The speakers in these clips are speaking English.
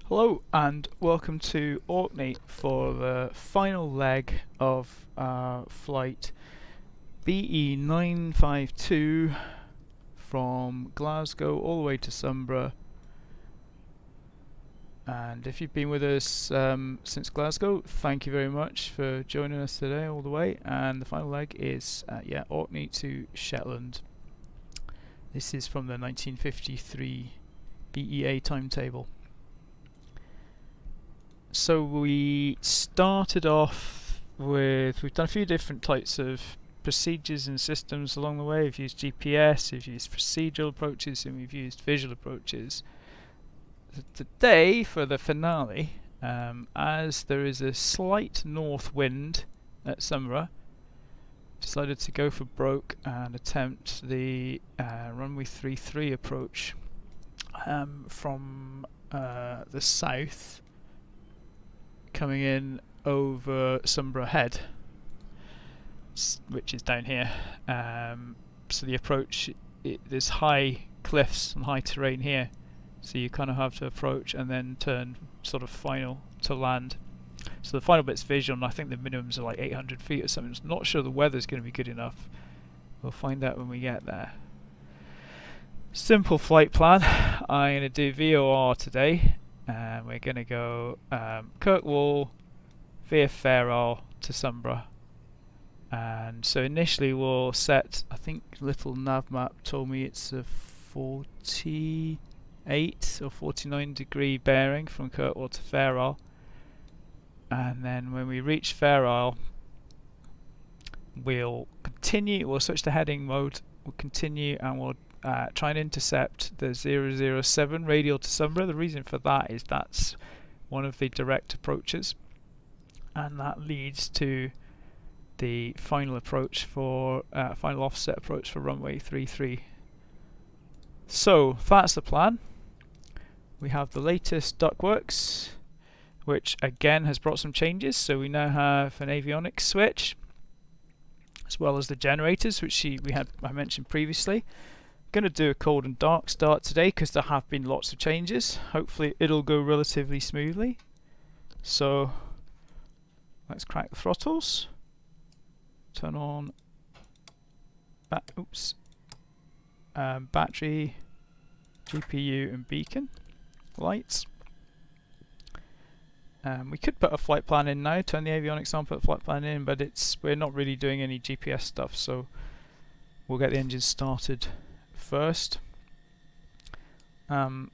Hello and welcome to Orkney for the final leg of flight BE952 from Glasgow all the way to Sumburgh. And if you've been with us since Glasgow, thank you very much for joining us today all the way. And the final leg is Orkney to Shetland. This is from the 1953 EEA timetable. So we started off with, we've done a few different types of procedures and systems along the way. We've used GPS, we've used procedural approaches, and we've used visual approaches. Today, for the finale, as there is a slight north wind at Sumburgh, decided to go for broke and attempt the runway 33 approach from the south, coming in over Sumburgh Head, which is down here. So the approach, there's high cliffs and high terrain here, so you kind of have to approach and then turn sort of final to land. So the final bit's visual, and I think the minimums are like 800 feet or something. I'm not sure the weather's going to be good enough. We'll find out when we get there. Simple flight plan. I'm going to do VOR today. We're going to go Kirkwall via Fairall to Sumburgh. And so initially we'll set, I think little nav map told me it's a 48 or 49 degree bearing from Kirkwall to Fairall. And then when we reach Fairall, we'll switch to heading mode, we'll continue, and we'll try and intercept the 007 radial to Sumburgh. The reason for that is that's one of the direct approaches, and that leads to the final approach for final offset approach for runway 33. So that's the plan. We have the latest ductworks, which again has brought some changes. So we now have an avionics switch, as well as the generators, which I mentioned previously. Going to do a cold and dark start today because there have been lots of changes. Hopefully it'll go relatively smoothly. So let's crack the throttles, turn on battery, GPU and beacon lights. We could put a flight plan in now, turn the avionics on, put a flight plan in, but we're not really doing any GPS stuff, so we'll get the engine started first. Cowl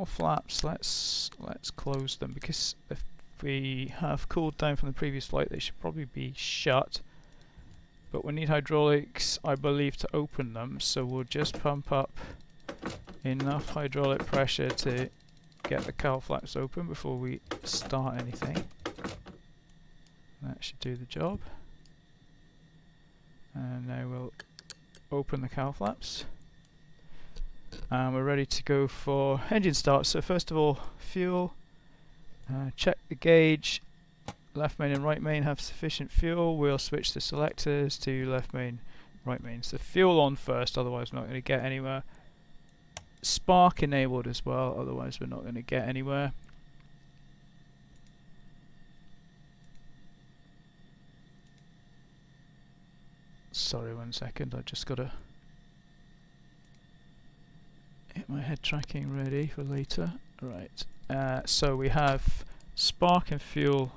flaps, let's close them, because if we have cooled down from the previous flight they should probably be shut, but we need hydraulics, I believe, to open them, so we'll just pump up enough hydraulic pressure to get the cowl flaps open before we start anything. That should do the job. And now we'll open the cowl flaps, and we're ready to go for engine start. So first of all, fuel, check the gauge, left main and right main have sufficient fuel. We'll switch the selectors to left main, right main. So fuel on first, otherwise we're not going to get anywhere. Spark enabled as well, otherwise we're not going to get anywhere. Sorry, 1 second, I just got to get my head tracking ready for later. Right, so we have spark and fuel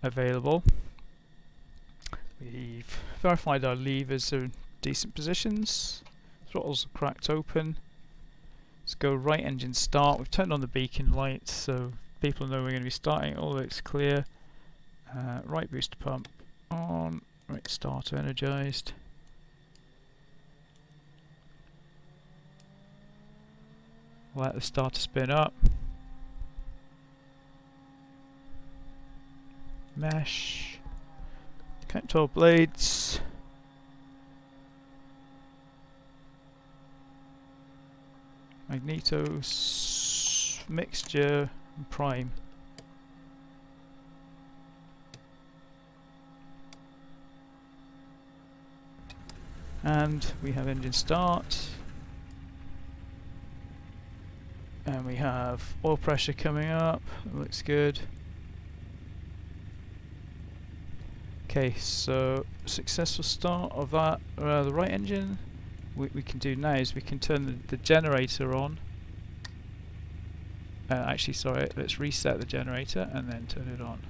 available. We've verified our levers are in decent positions, throttles are cracked open. Let's go right engine start. We've turned on the beacon light so people know we're going to be starting. All looks clear. Right booster pump on. Right starter energized. Let the starter spin up. Mesh. Count 12 blades. Magnetos, mixture, and prime. And we have engine start. And we have oil pressure coming up. It looks good. Okay, so successful start of that. The right engine. We can do now is we can turn the generator on. Actually, sorry, let's reset the generator and then turn it on.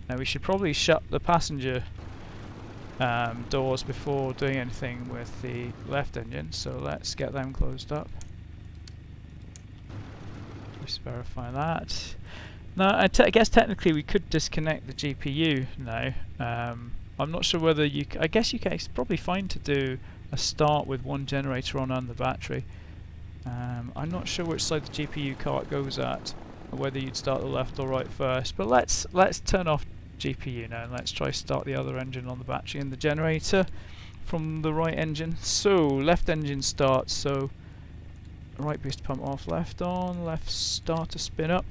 Now we should probably shut the passenger doors before doing anything with the left engine, so let's get them closed up. Just verify that. Now I guess technically we could disconnect the GPU now. I'm not sure whether you I guess you can. It's probably fine to do a start with one generator on and the battery. I'm not sure which side the GPU cart goes at, or whether you'd start the left or right first, but let's turn off GPU now and let's try start the other engine on the battery and the generator from the right engine. So left engine starts, so right booster pump off, left on, left starter spin up.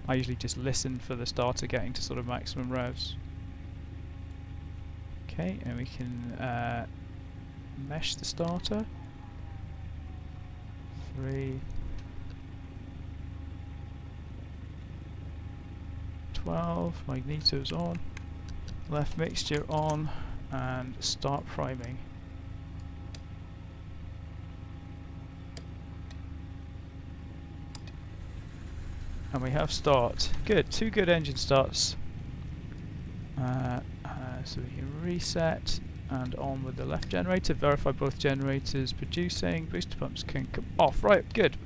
I usually just listen for the starter getting to sort of maximum revs. Okay, and we can mesh the starter. 3, 12, magneto's on, left mixture on, and start priming. And we have start. Good, 2 good engine starts. So we can reset and on with the left generator, verify both generators producing, booster pumps can come off. Right, good.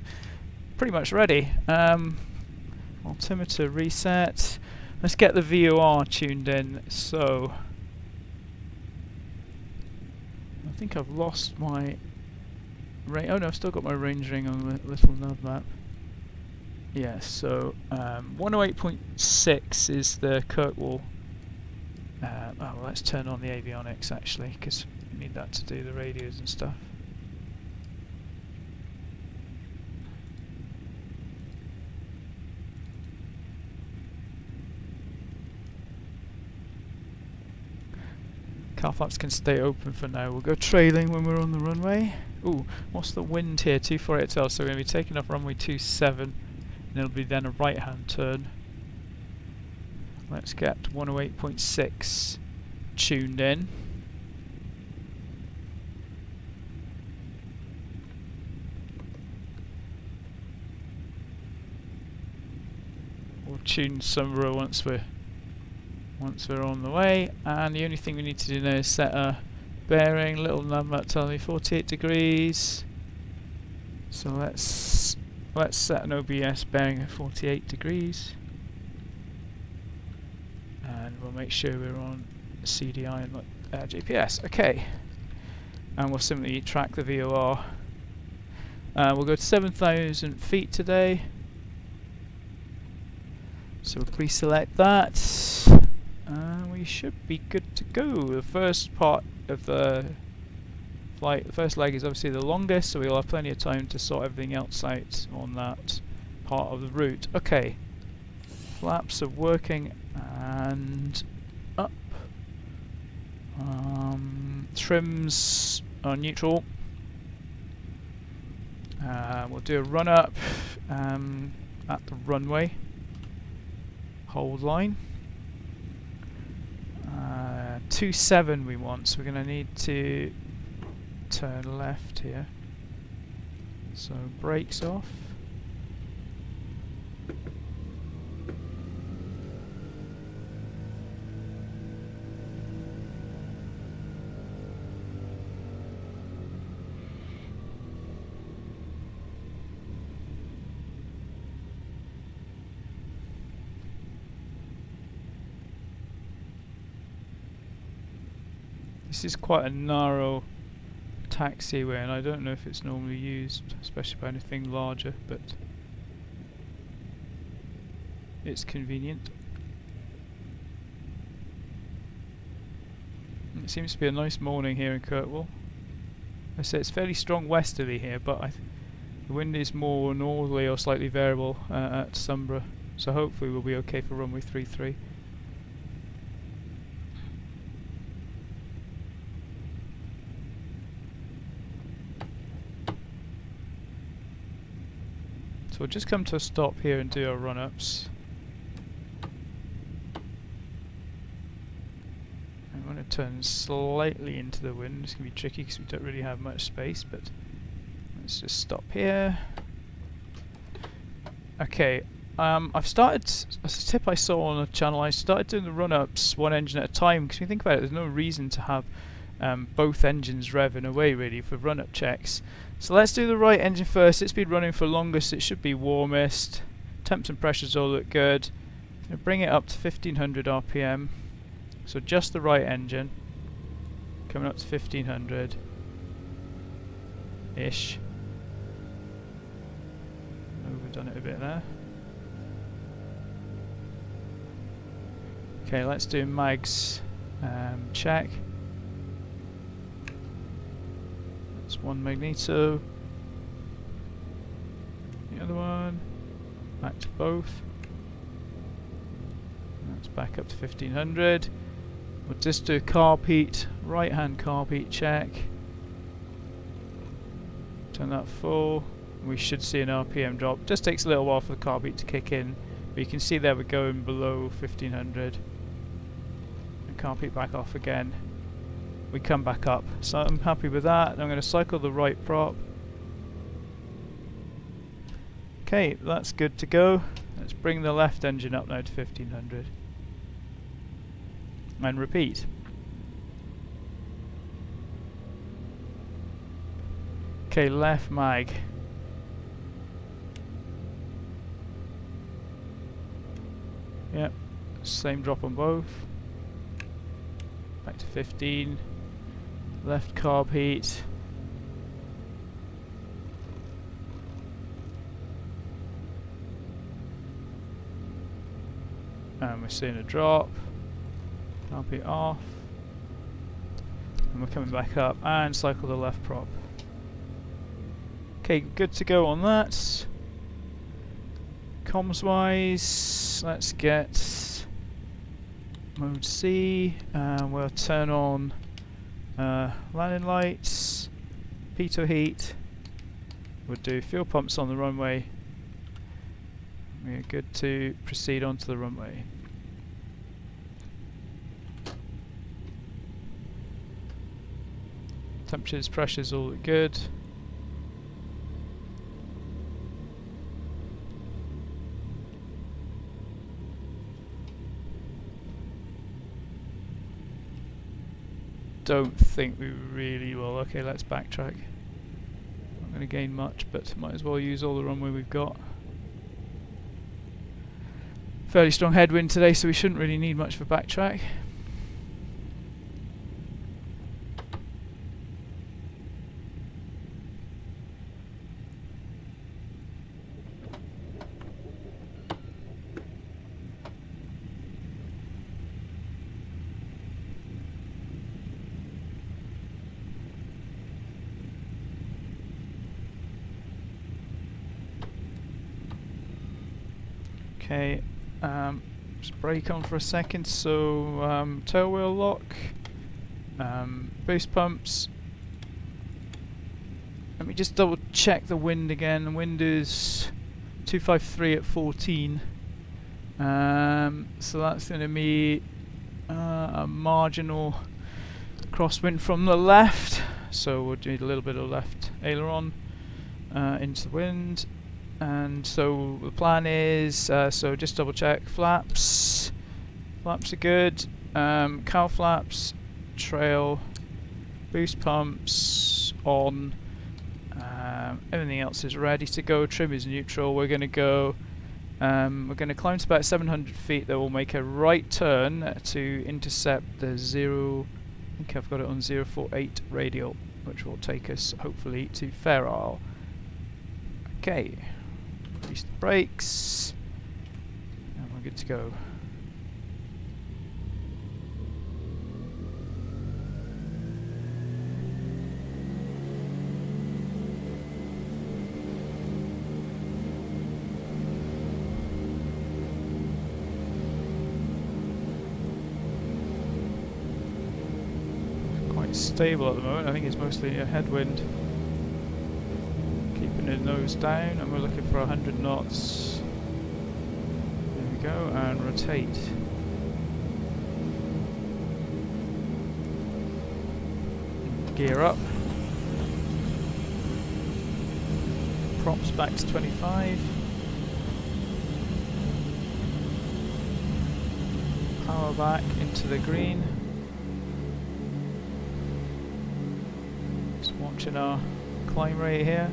Pretty much ready. Altimeter reset. Let's get the VOR tuned in. So I think I've lost my range. Oh no, I've still got my range ring on the little nav map. Yeah, so 108.6 is the Kirkwall. Well, let's turn on the avionics actually, because we need that to do the radios and stuff. Car flaps can stay open for now. We'll go trailing when we're on the runway. Ooh, what's the wind here? 248L, so we're going to be taking off runway 27, and it'll be then a right hand turn. Let's get 108.6 tuned in. We'll tune Sumburgh once we're on the way, and the only thing we need to do now is set a bearing. Little number telling me 48 degrees. So let's set an OBS bearing at 48 degrees. And we'll make sure we're on CDI and GPS. Okay, and we'll simply track the VOR. We'll go to 7,000 feet today, so we'll pre-select that, and we should be good to go. The first part of the flight, the first leg, is obviously the longest, so we'll have plenty of time to sort everything else out on that part of the route. Okay, flaps are working and up. Trims are neutral. We'll do a run up at the runway. Hold line. 27 we want, so we're going to need to turn left here. So brakes off. This is quite a narrow taxiway, and I don't know if it's normally used, especially by anything larger, but it's convenient. It seems to be a nice morning here in Kirkwall. I say it's fairly strong westerly here, but the wind is more northerly or slightly variable at Sumburgh, so hopefully we'll be okay for runway 33. So we'll just come to a stop here and do our run-ups. I'm going to turn slightly into the wind. It's going to be tricky because we don't really have much space, but let's just stop here. Okay, I've started, as a tip I saw on the channel, I started doing the run-ups one engine at a time, because when you think about it, there's no reason to have both engines revving away really for run-up checks. So let's do the right engine first. It's been running for longest, it should be warmest. Temps and pressures all look good. I'll bring it up to 1500 RPM. So just the right engine. Coming up to 1500-ish. Overdone it a bit there. Okay, let's do mags check. That's one magneto. The other one. Back to both. That's back up to 1500. We'll just do carb heat, right hand carb heat check. Turn that full. We should see an RPM drop. Just takes a little while for the carb heat to kick in, but you can see there we're going below 1500. And carb heat back off again. We come back up. So I'm happy with that. I'm going to cycle the right prop. Okay, that's good to go. Let's bring the left engine up now to 1500. And repeat. Okay, left mag. Yep, same drop on both. Back to 15. Left carb heat. And we're seeing a drop. Carb heat off. And we're coming back up and cycle the left prop. Okay, good to go on that. Comms wise, let's get mode C, and we'll turn on landing lights, pitot heat. We'll do fuel pumps on the runway. We're good to proceed onto the runway. Temperatures, pressures all look good. Don't think we really will. Okay, let's backtrack. Not going to gain much, but might as well use all the runway we've got. Fairly strong headwind today, so we shouldn't really need much for backtrack. Okay, just brake on for a second, so tail wheel lock, boost pumps. Let me just double check the wind again. The wind is 253 at 14, so that's going to be a marginal crosswind from the left, so we'll do a little bit of left aileron into the wind. And so the plan is, so just double check, flaps are good, cowl flaps, trail, boost pumps on, everything else is ready to go, trim is neutral. We're going to go, we're going to climb to about 700 feet, then we'll make a right turn to intercept the I think I've got it on 048 radial, which will take us hopefully to Fair Isle. Okay. Release the brakes, and we're good to go. Quite stable at the moment. I think it's mostly a headwind. Keeping turning nose down, and we're looking for 100 knots. There we go, and rotate. Gear up. Props back to 25. Power back into the green. Just watching our climb rate here.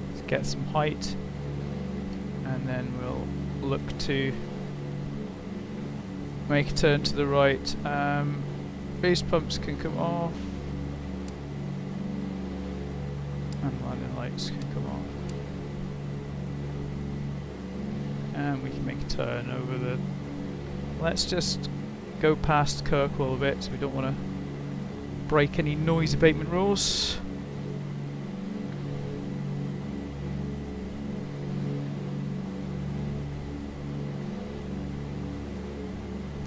Let's get some height, and then we'll look to make a turn to the right. Boost pumps can come off, and landing lights can come on, and we can make a turn over the. Let's just go past Kirkwall a bit, so we don't want to break any noise abatement rules.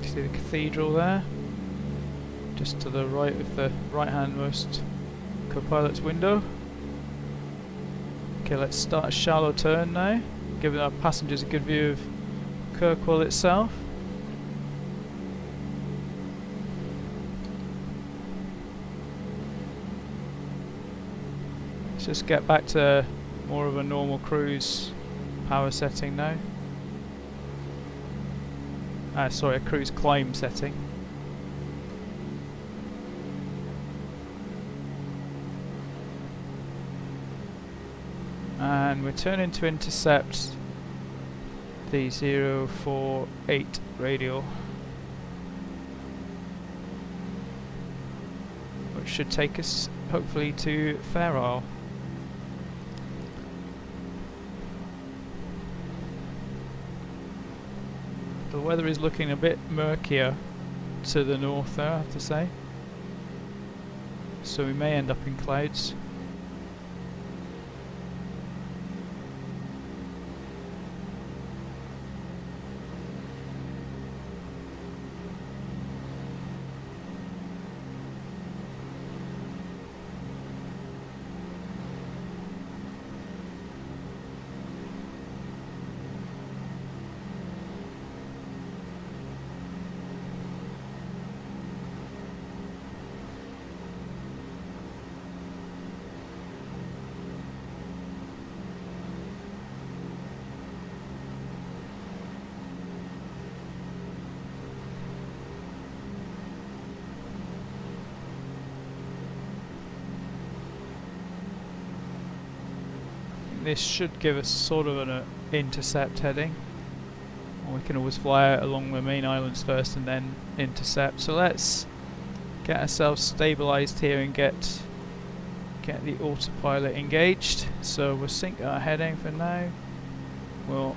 See the cathedral there, just to the right of the right-handmost co-pilot's window. Okay, let's start a shallow turn now, giving our passengers a good view of Kirkwall itself. Let's just get back to more of a normal cruise power setting now. Sorry, a cruise climb setting. And we're turning to intercept the 048 radial, which should take us hopefully to Fair Isle. The weather is looking a bit murkier to the north there, I have to say. So we may end up in clouds. This should give us sort of an intercept heading, or we can always fly out along the main islands first and then intercept. So let's get ourselves stabilized here and get the autopilot engaged. So we'll sync our heading for now. We'll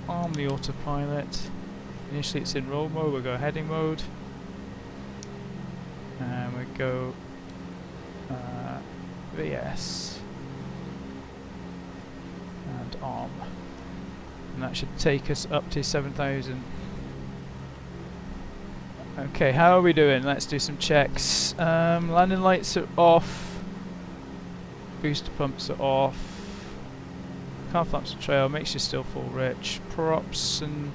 arm the autopilot. Initially it's in roll mode, we'll go heading mode, and we go VS and arm, and that should take us up to 7,000. Okay, how are we doing? Let's do some checks. Landing lights are off, booster pumps are off, car flaps and trail, mixture still full rich, props and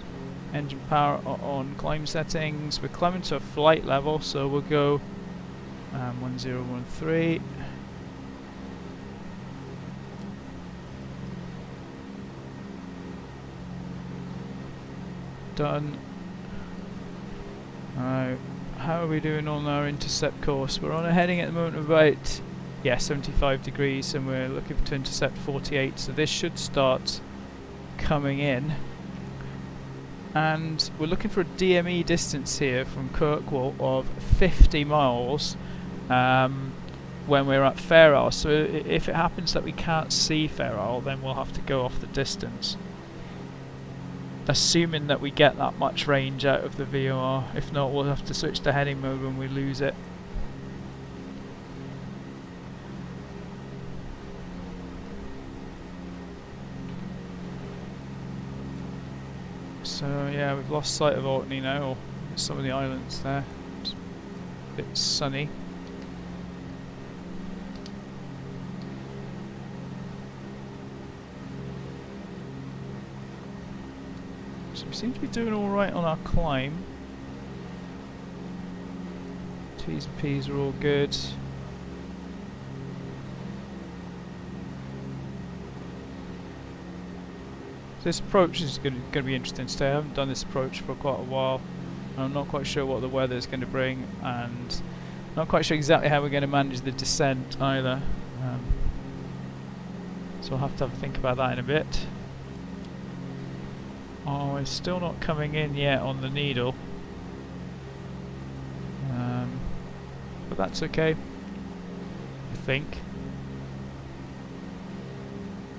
engine power are on climb settings. We're climbing to a flight level, so we'll go 1013. Done. How are we doing on our intercept course? We're on a heading at the moment of about 75 degrees, and we're looking to intercept 48, so this should start coming in. And we're looking for a DME distance here from Kirkwall of 50 miles when we're at Fair Isle. So if it happens that we can't see Fair Isle, then we'll have to go off the distance, assuming that we get that much range out of the VOR. If not, we'll have to switch to heading mode when we lose it. So yeah, we've lost sight of Orkney now, or some of the islands there. bit sunny. So we seem to be doing alright on our climb. T's and P's are all good. This approach is going to be interesting today. I haven't done this approach for quite a while. And I'm not quite sure what the weather is going to bring, and not quite sure exactly how we're going to manage the descent either. So I'll have to think about that in a bit. Oh, it's still not coming in yet on the needle. But that's okay, I think.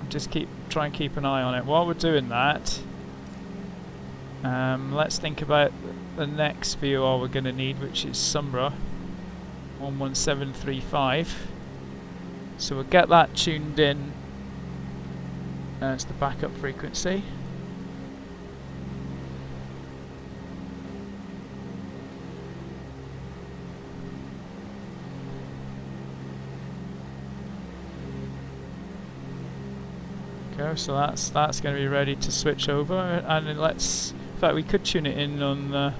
Just try and keep an eye on it. While we're doing that, let's think about the next VOR we're going to need, which is Sumburgh 11735. So we'll get that tuned in as the backup frequency. So that's going to be ready to switch over, and then in fact we could tune it in on the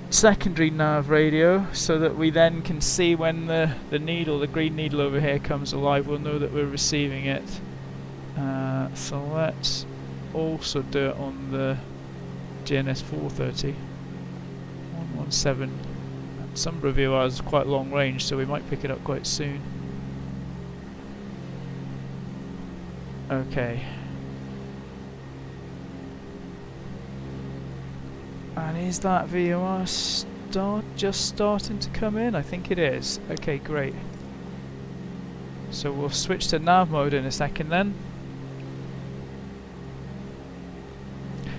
secondary nav radio, so that we then can see when the needle, the green needle over here, comes alive. We'll know that we're receiving it. So let's also do it on the GNS 430 117. Sumburgh VOR is quite long range, so we might pick it up quite soon. Okay. And is that VOR just starting to come in? I think it is. Okay, great. So we'll switch to nav mode in a second then.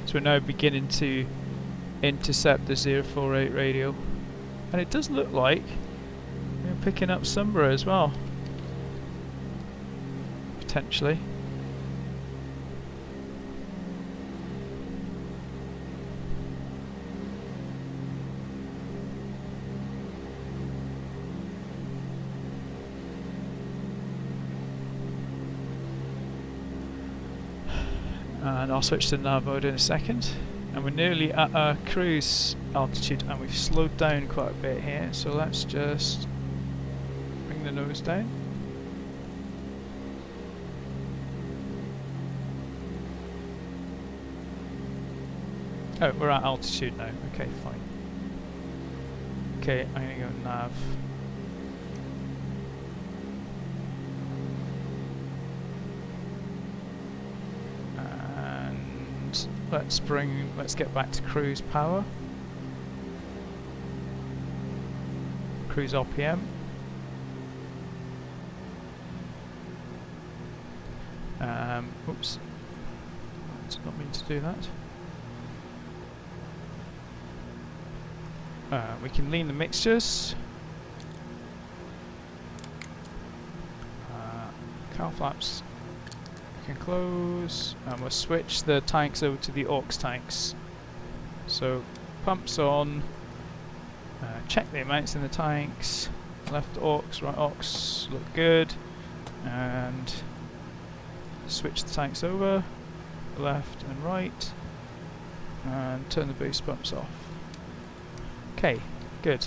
So we're now beginning to intercept the 048 radio. And it does look like we're picking up Sumburgh as well. Potentially. And I'll switch to nav mode in a second. And we're nearly at our cruise altitude, and we've slowed down quite a bit here, so let's just bring the nose down. Oh, we're at altitude now. Okay, fine. Okay, I'm gonna go nav. Let's get back to cruise power. Cruise RPM. Oops. Did not mean to do that. We can lean the mixtures. Cowl flaps can close, and we'll switch the tanks over to the aux tanks. So pumps on, check the amounts in the tanks, left aux, right aux, look good, and switch the tanks over, left and right, and turn the boost pumps off. Okay, good.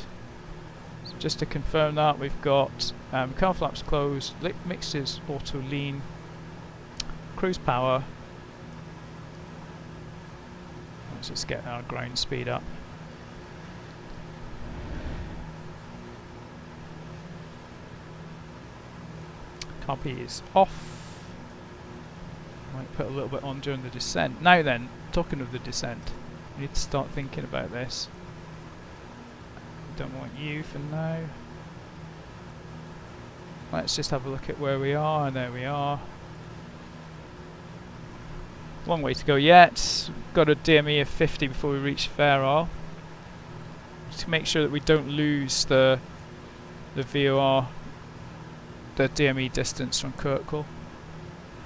So just to confirm that, we've got cowl flaps closed, mixers auto lean, cruise power. Let's just get our ground speed up. Copy is off. Might put a little bit on during the descent. Now then, talking of the descent, we need to start thinking about this. Don't want you for now. Let's just have a look at where we are, and there we are. Long way to go yet. Got a DME of 50 before we reach Fair Isle. Just to make sure that we don't lose the VOR, the DME distance from Kirkwall.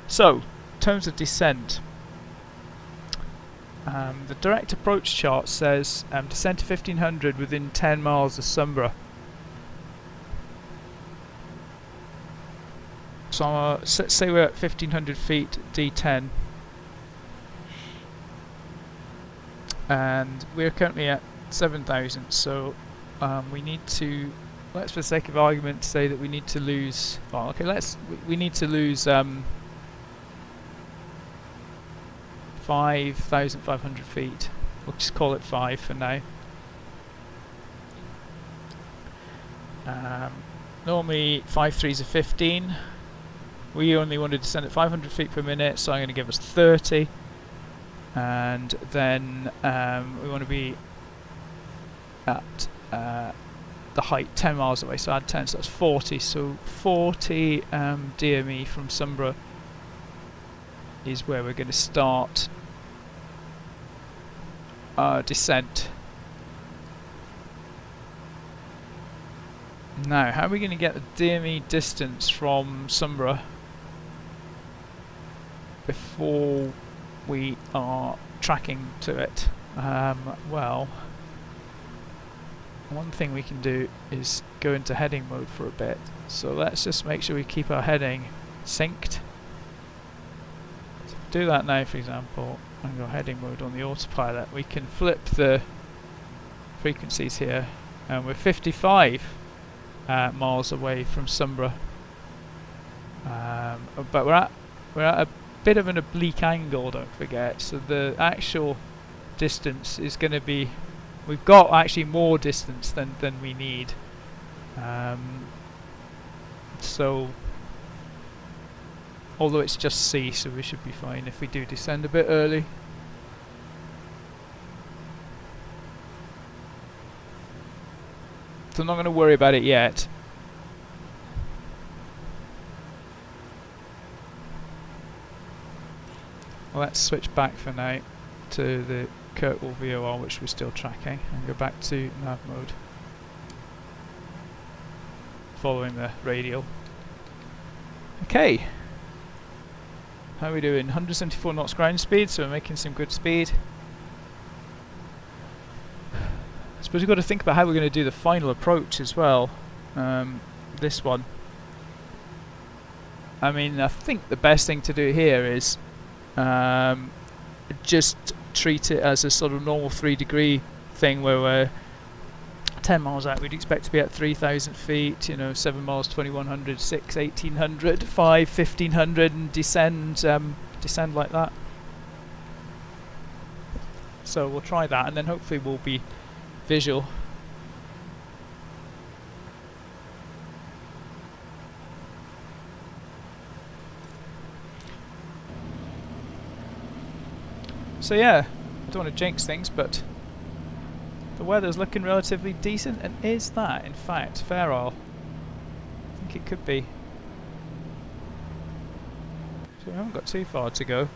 So, in terms of descent, The direct approach chart says descend to 1500 within 10 miles of Sumburgh. So let's say we're at 1500 feet D10, and we're currently at 7000, so we need to, let's for the sake of argument say that we need to lose, well okay, we need to lose 5,500 feet. We'll just call it 5 for now. Normally 5 threes are 15. We only want to descend at 500 feet per minute, so I'm going to give us 30. And then we want to be at the height 10 miles away, so add 10, so that's 40. So 40 DME from Sumburgh is where we're going to start our descent. Now, how are we going to get the DME distance from Sumburgh before we are tracking to it? Well, one thing we can do is go into heading mode for a bit. So let's just make sure we keep our heading synced. So do that now, for example, and go heading mode on the autopilot. We can flip the frequencies here, and we're 55 miles away from Sumburgh, but we're at a bit of an oblique angle, don't forget, so the actual distance is going to be, we've got actually more distance than we need, so although it's just C, so we should be fine if we do descend a bit early. So I'm not going to worry about it yet. Well, let's switch back for now to the Kirkwall VOR, which we're still tracking, and go back to nav mode, following the radial. Okay, how are we doing? 174 knots ground speed, so we're making some good speed. I suppose we've got to think about how we're going to do the final approach as well. This one. I mean, I think the best thing to do here is just treat it as a sort of normal 3-degree thing, where we're 10 miles out, we'd expect to be at 3,000 feet, you know, 7 miles 2100, 6 1800, 5 1500, and descend like that. So we'll try that, and then hopefully we'll be visual. So yeah, I don't want to jinx things, but the weather's looking relatively decent, and is that in fact Fair Isle? I think it could be. So we haven't got too far to go.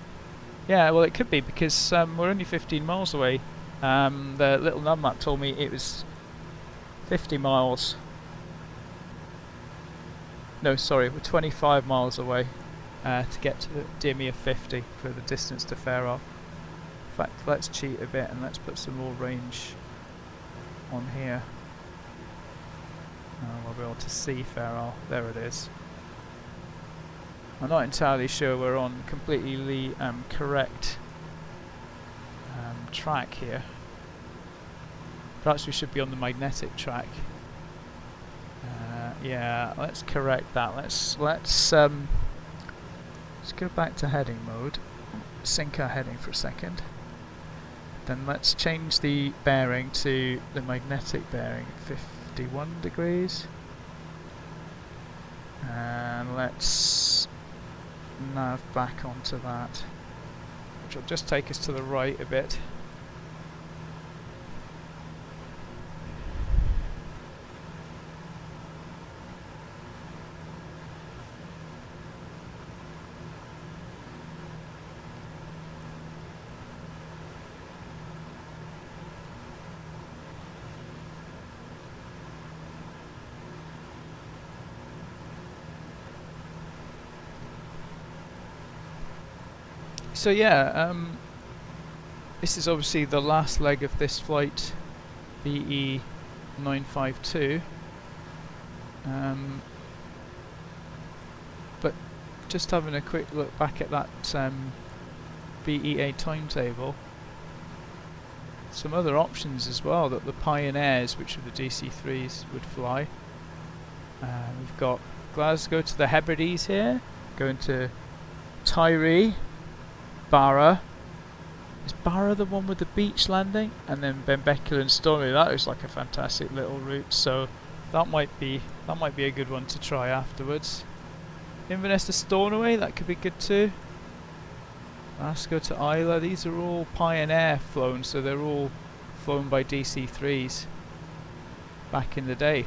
Yeah, well it could be, because we're only 15 miles away. The little nav map told me it was 50 miles. No, sorry, we're 25 miles away to get to the DME of 50 for the distance to Fair Isle. In fact, let's cheat a bit and let's put some more range on here. We'll be able to see Fair Isle. There it is. I'm not entirely sure we're on completely correct track here. Perhaps we should be on the magnetic track. Yeah, let's correct that. Let's go back to heading mode. Sync our heading for a second. Then let's change the bearing to the magnetic bearing, 51 degrees. And let's nav back onto that, which will just take us to the right a bit. So yeah, this is obviously the last leg of this flight, BE952. But just having a quick look back at that BEA timetable, some other options as well that the Pioneers, which are the DC-3s, would fly. We've got Glasgow to the Hebrides here, going to Tiree, Barra. Is Barra the one with the beach landing? And then Benbecula and Stornoway. That looks like a fantastic little route, so that might be a good one to try afterwards. Inverness to Stornoway, that could be good too. Glasgow to Isla, these are all Pioneer flown, so they're all flown by DC-3s back in the day.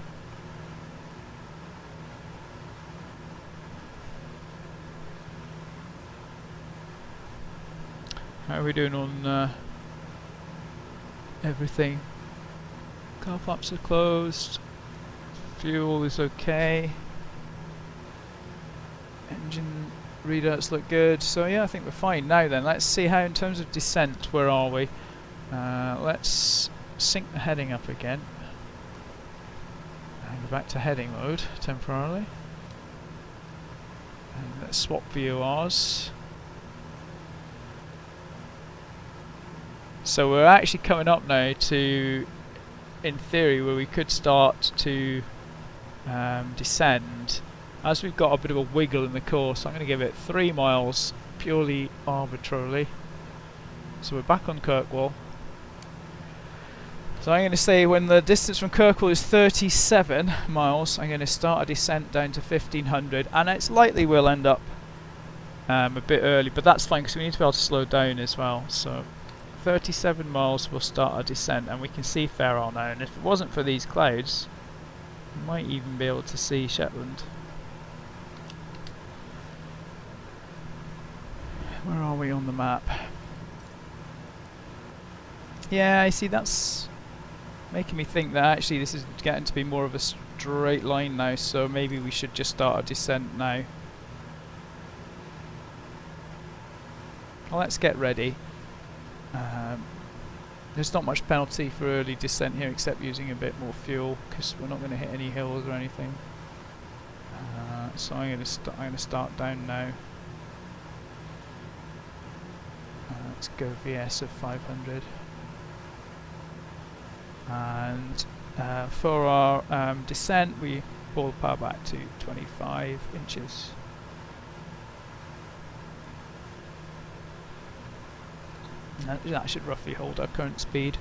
How are we doing on everything? Car flaps are closed, fuel is okay, engine readouts look good, so yeah, I think we're fine. Now then, let's see how in terms of descent, where are we? Let's sync the heading up again and go back to heading mode temporarily, and let's swap VORs. So we're actually coming up now to, in theory, where we could start to descend. As we've got a bit of a wiggle in the course, I'm going to give it 3 miles purely arbitrarily. So we're back on Kirkwall. So I'm going to say when the distance from Kirkwall is 37 miles, I'm going to start a descent down to 1500, and it's likely we'll end up a bit early, but that's fine because we need to be able to slow down as well. So 37 miles we'll start our descent, and we can see Ferrol now, and if it wasn't for these clouds we might even be able to see Shetland. Where are we on the map? Yeah, I see, that's making me think that actually this is getting to be more of a straight line now, so maybe we should just start our descent now. Well, let's get ready. There's not much penalty for early descent here except using a bit more fuel, because we're not going to hit any hills or anything. So I'm going to start down now. Let's go VS of 500. And for our descent, we pull the power back to 25 inches. That should roughly hold our current speed.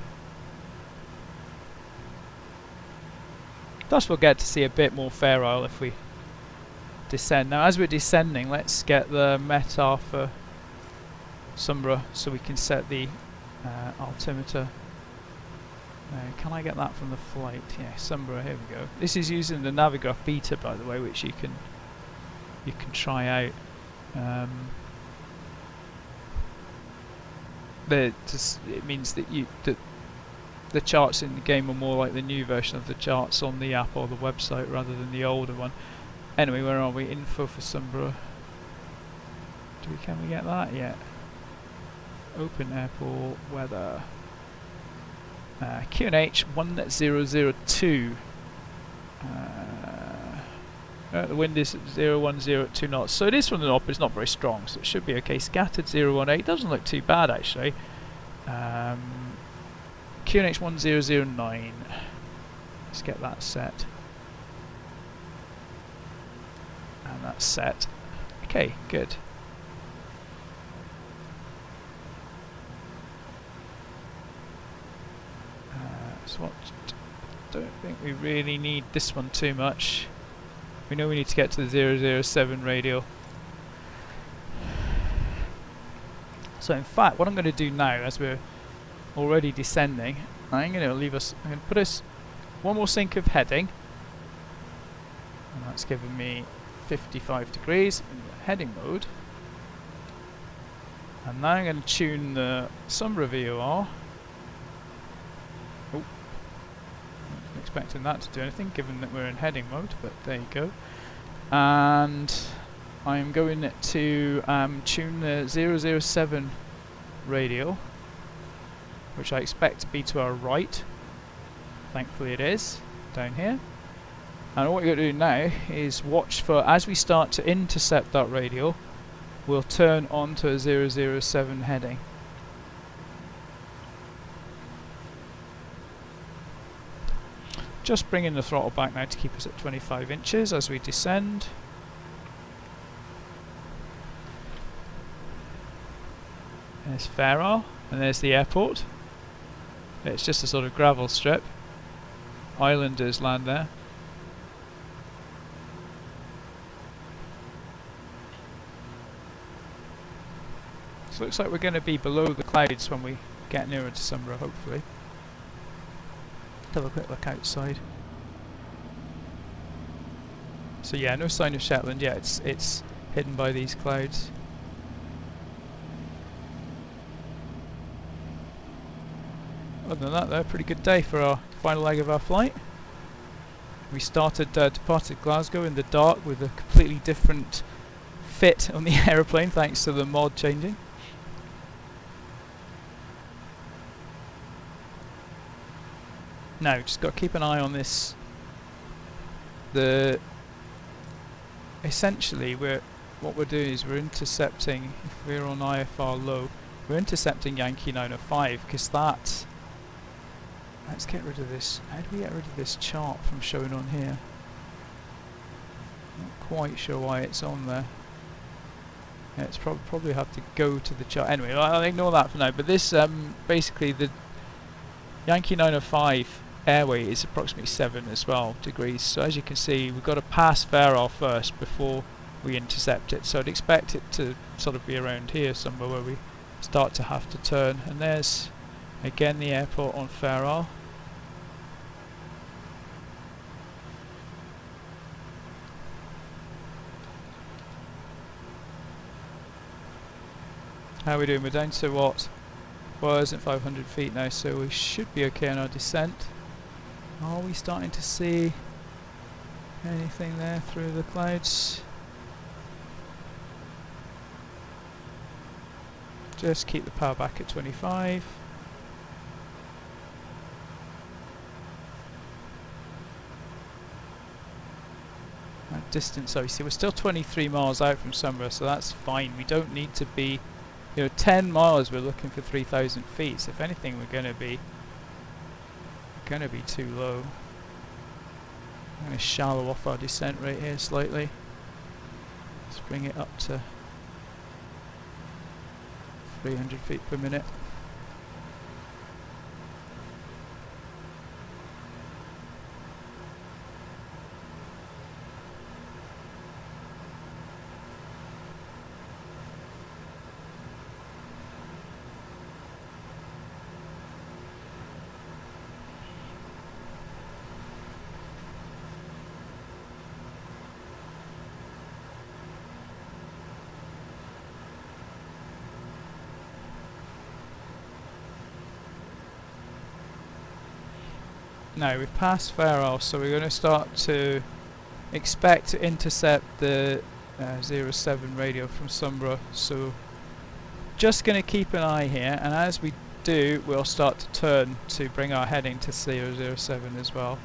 Thus we'll get to see a bit more Ferrol if we descend. Now as we're descending, let's get the METAR for Sumburgh so we can set the altimeter. Can I get that from the flight? Yeah, Sumburgh, here we go. This is using the Navigraph Beta, by the way, which you can try out. It means that the charts in the game are more like the new version of the charts on the app or the website rather than the older one. Anyway, where are we? Info for Sumburgh. Can we get that yet? Open airport weather. QNH 1002. The wind is 010 knots, so it is from the north, but it's not very strong, so it should be okay. Scattered 018, doesn't look too bad actually. QNH 1009. Let's get that set. And that's set. Okay, good. So what? Don't think we really need this one too much. We know we need to get to the 007 radial. So in fact, what I'm going to do now, as we're already descending, I'm going to put us one more sync of heading, and that's given me 55 degrees in the heading mode. And now I'm going to tune the Sumburgh VOR. Oh, wasn't expecting that to do anything, given that we're in heading mode, but there you go. And I'm going to tune the 007 radial. which I expect to be to our right. Thankfully it is, down here. And what we're going to do now is watch for, as we start to intercept that radial, we'll turn onto a 007 heading. Just bringing the throttle back now to keep us at 25 inches as we descend. There's Kirkwall, and there's the airport. It's just a sort of gravel strip. Islanders land there. So it looks like we're going to be below the clouds when we get nearer to Sumburgh, hopefully. Let's have a quick look outside. So yeah, no sign of Shetland yet. It's hidden by these clouds. Other than that though, pretty good day for our final leg of our flight. We departed Glasgow in the dark with a completely different fit on the aeroplane thanks to the mod changing. Now, just got to keep an eye on this. Essentially, what we're doing is we're intercepting. If we're on IFR low, we're intercepting Yankee 905 because that. Let's get rid of this. How do we get rid of this chart from showing on here? Not quite sure why it's on there. Yeah, it's probably have to go to the chart. Anyway, I'll ignore that for now. But this, basically, the Yankee 905 airway is approximately 7 as well degrees. So as you can see, we've got to pass Kirkwall first before we intercept it. So I'd expect it to sort of be around here somewhere where we start to have to turn. And there's again the airport on Kirkwall. How are we doing? We're down to what? Well, isn't 500 feet now, so we should be okay on our descent. Are we starting to see anything there through the clouds? Just keep the power back at 25. That distance, so you see we're still 23 miles out from Sumburgh, so that's fine. We don't need to be, 10 miles we're looking for 3,000 feet. So if anything, we're going to be too low. I'm going to shallow off our descent rate here slightly. Let's bring it up to 300 feet per minute. Now we've passed Kirkwall, so we're going to start to expect to intercept the 07 radio from Sumburgh. So just going to keep an eye here, and as we do, we'll start to turn to bring our heading to 007 as well.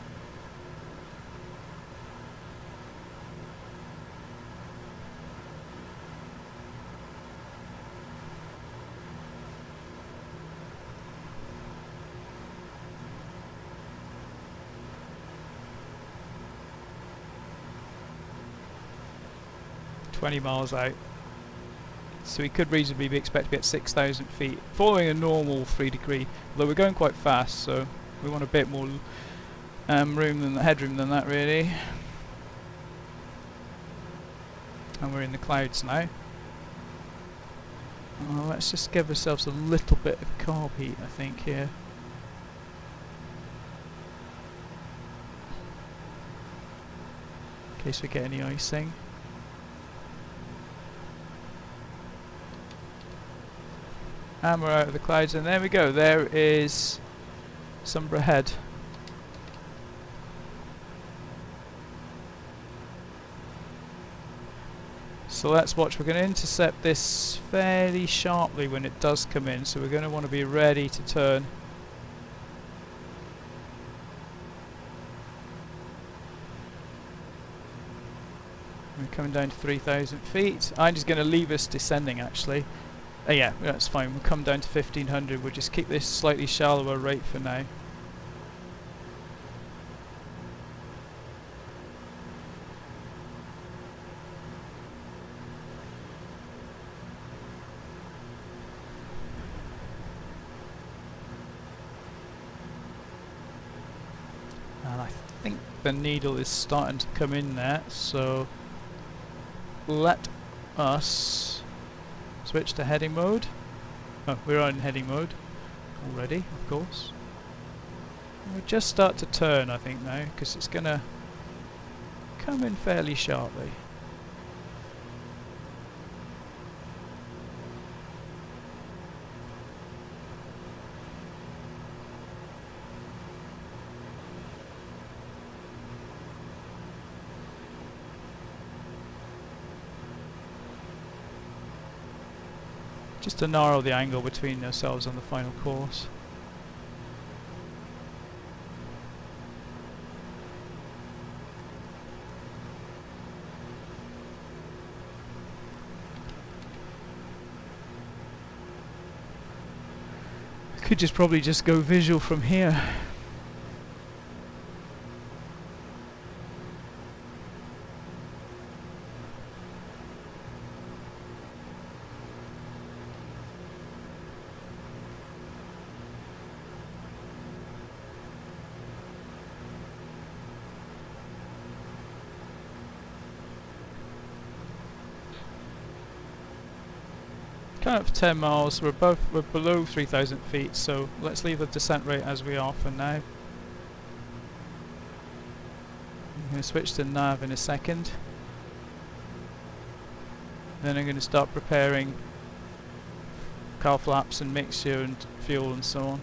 Miles out, so we could reasonably be expected to be at 6,000 feet, following a normal 3 degree. Although we're going quite fast, so we want a bit more headroom than that, really. And we're in the clouds now. Let's just give ourselves a little bit of carb heat, I think, here. In case we get any icing. And we're out of the clouds, and there we go. There is Sumburgh Head. So let's watch. We're going to intercept this fairly sharply when it does come in, so we're going to want to be ready to turn coming down to 3,000 feet. I'm just going to leave us descending actually. Yeah, that's fine. We'll come down to 1,500. We'll just keep this slightly shallower rate for now. And I think the needle is starting to come in there, so let us switch to heading mode. Oh, we're on heading mode already, of course. And we'll just start to turn, I think, now, because it's going to come in fairly sharply. Just to narrow the angle between ourselves and the final course. Could just probably just go visual from here. Coming up for 10 miles, we're below 3,000 feet, so let's leave the descent rate as we are for now. I'm going to switch to nav in a second. Then I'm going to start preparing car flaps and mixture and fuel and so on.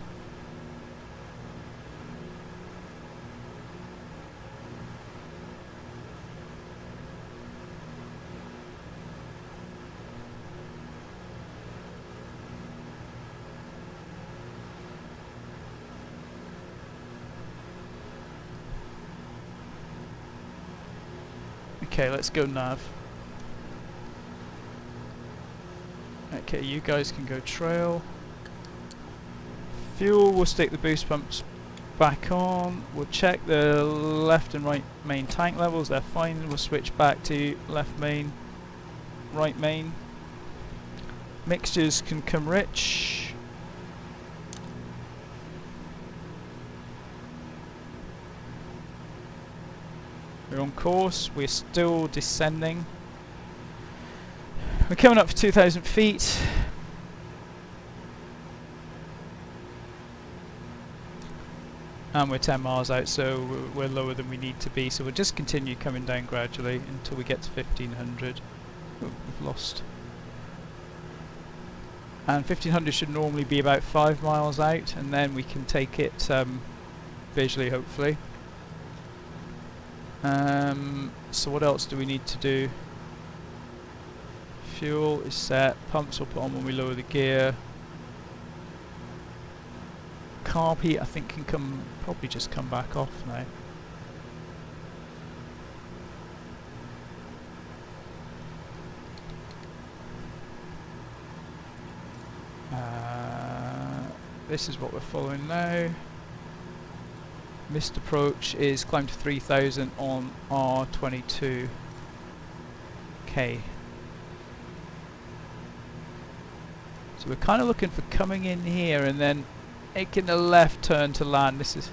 Okay, let's go nav. Okay, you guys can go trail. Fuel, we'll stick the boost pumps back on. We'll check the left and right main tank levels, they're fine. We'll switch back to left main, right main. Mixtures can come rich. We're on course, we're still descending. We're coming up for 2,000 feet. And we're 10 miles out, so we're lower than we need to be, so we'll just continue coming down gradually until we get to 1,500. Oh, we've lost. And 1,500 should normally be about 5 miles out, and then we can take it visually, hopefully. So what else do we need to do? Fuel is set, pumps will put on when we lower the gear. Carb heat I think can probably just come back off now. This is what we're following now. Missed approach is climb to 3,000 on R22. Okay. So we're kind of looking for coming in here and then making a left turn to land. This is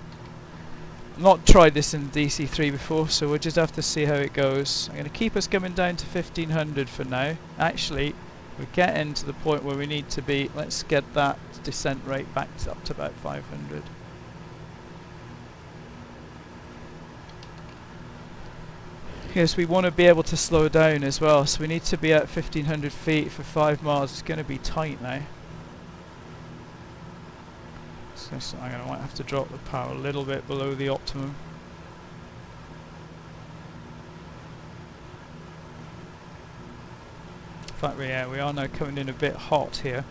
not tried this in DC-3 before, so we'll just have to see how it goes. I'm going to keep us coming down to 1,500 for now. Actually, we're getting to the point where we need to be. Let's get that descent rate back up to about 500. Yes, we want to be able to slow down as well, so we need to be at 1,500 feet for 5 miles. It's going to be tight now. So I'm going to might have to drop the power a little bit below the optimum. In fact, we are now coming in a bit hot here.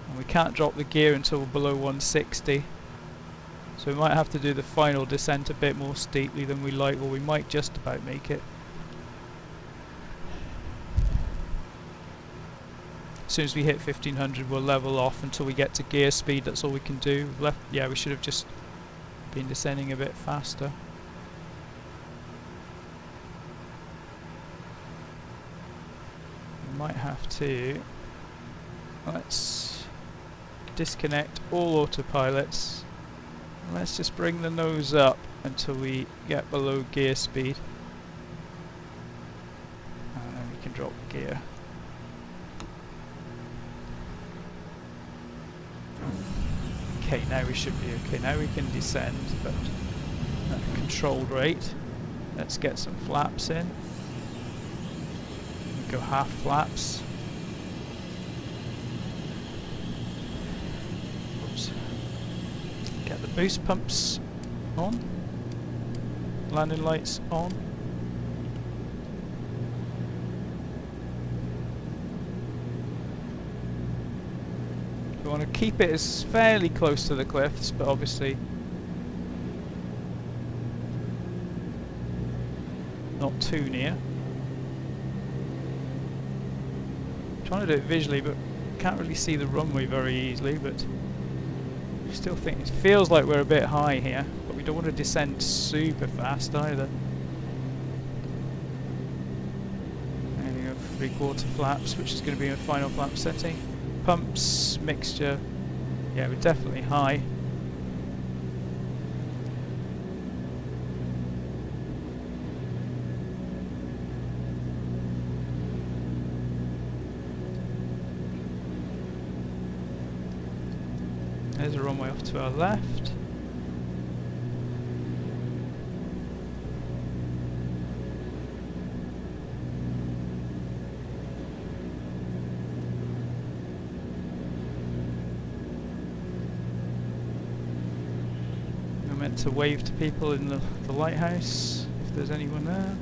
And we can't drop the gear until below 160. So we might have to do the final descent a bit more steeply than we like, or we might just about make it. soon as we hit 1500 we'll level off until we get to gear speed. That's all we can do. Left, yeah, we should have just been descending a bit faster. We might have to, let's disconnect all autopilots. Let's just bring the nose up until we get below gear speed. And then we can drop gear. Okay, now we should be okay. Now we can descend, but at a controlled rate. Let's get some flaps in. We go half flaps. Oops. Get the boost pumps on. Landing lights on. We want to keep it as fairly close to the cliffs, but obviously not too near. I'm trying to do it visually, but can't really see the runway very easily, but I still think it feels like we're a bit high here, but we don't want to descend super fast either. There we go, 3/4 flaps, which is going to be a final flap setting. Pumps, mixture, yeah, we're definitely high. There's a runway off to our left. We're meant to wave to people in the lighthouse if there's anyone there.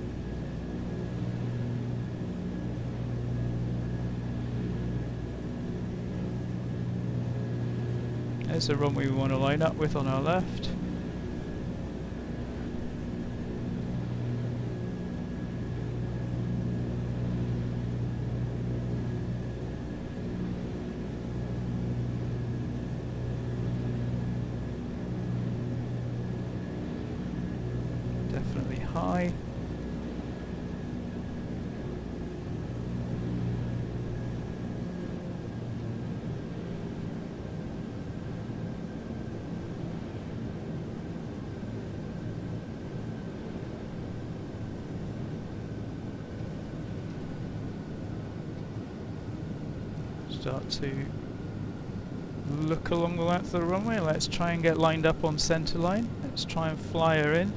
There's the runway we want to line up with on our left. Definitely high. Start to look along the length of the runway. Let's try and get lined up on centre line. Let's try and fly her in.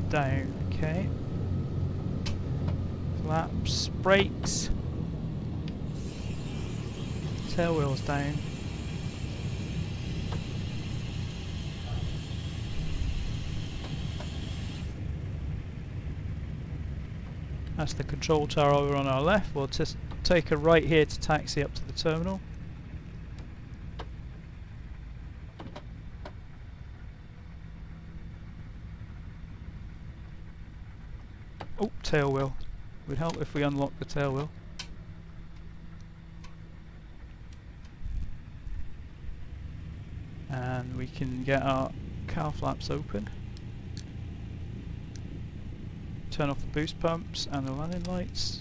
Down, okay. Flaps, brakes. Tail wheels down. That's the control tower over on our left. We'll just take a right here to taxi up to the terminal. Oh, tail wheel. It would help if we unlock the tail wheel. And we can get our cowl flaps open. Turn off the boost pumps and the landing lights.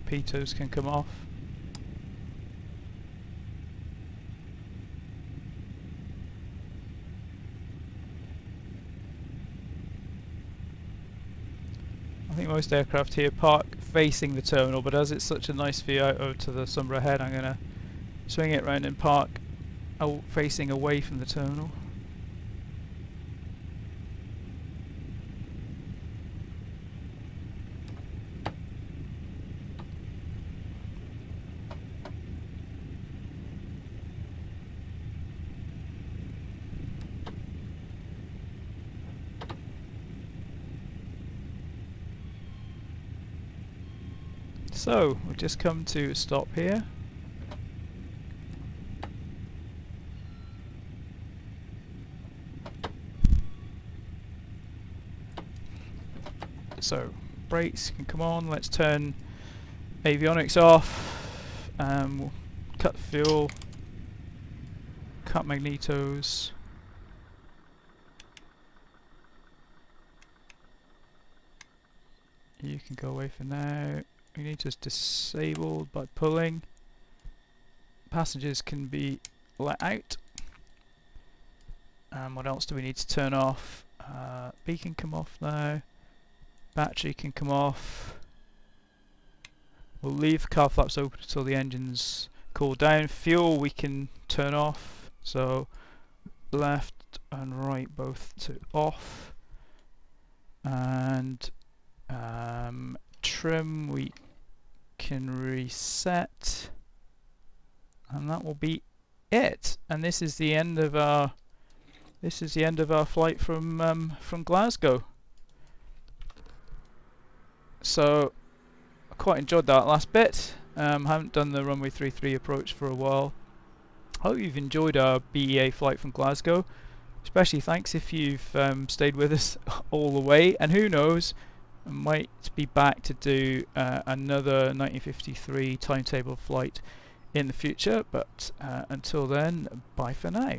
Pitos can come off. I think most aircraft here park facing the terminal, but as it's such a nice view out over to the Sumburgh Head, I'm going to swing it round and park facing away from the terminal. So we'll just come to a stop here. So brakes can come on. Let's turn avionics off. We'll cut the fuel, cut magnetos. You can go away for now. Magnetos disabled by pulling. Passengers can be let out. And what else do we need to turn off? Beacon come off now. Battery can come off. We'll leave the car flaps open until the engines cool down. Fuel we can turn off. So left and right both to off. And trim we can reset. And that will be it. And this is the end of our flight from Glasgow. So I quite enjoyed that last bit. Haven't done the runway 33 approach for a while. Hope you've enjoyed our BEA flight from Glasgow. Especially thanks if you've stayed with us all the way. And who knows, I might be back to do another 1953 timetable flight in the future. But until then, bye for now.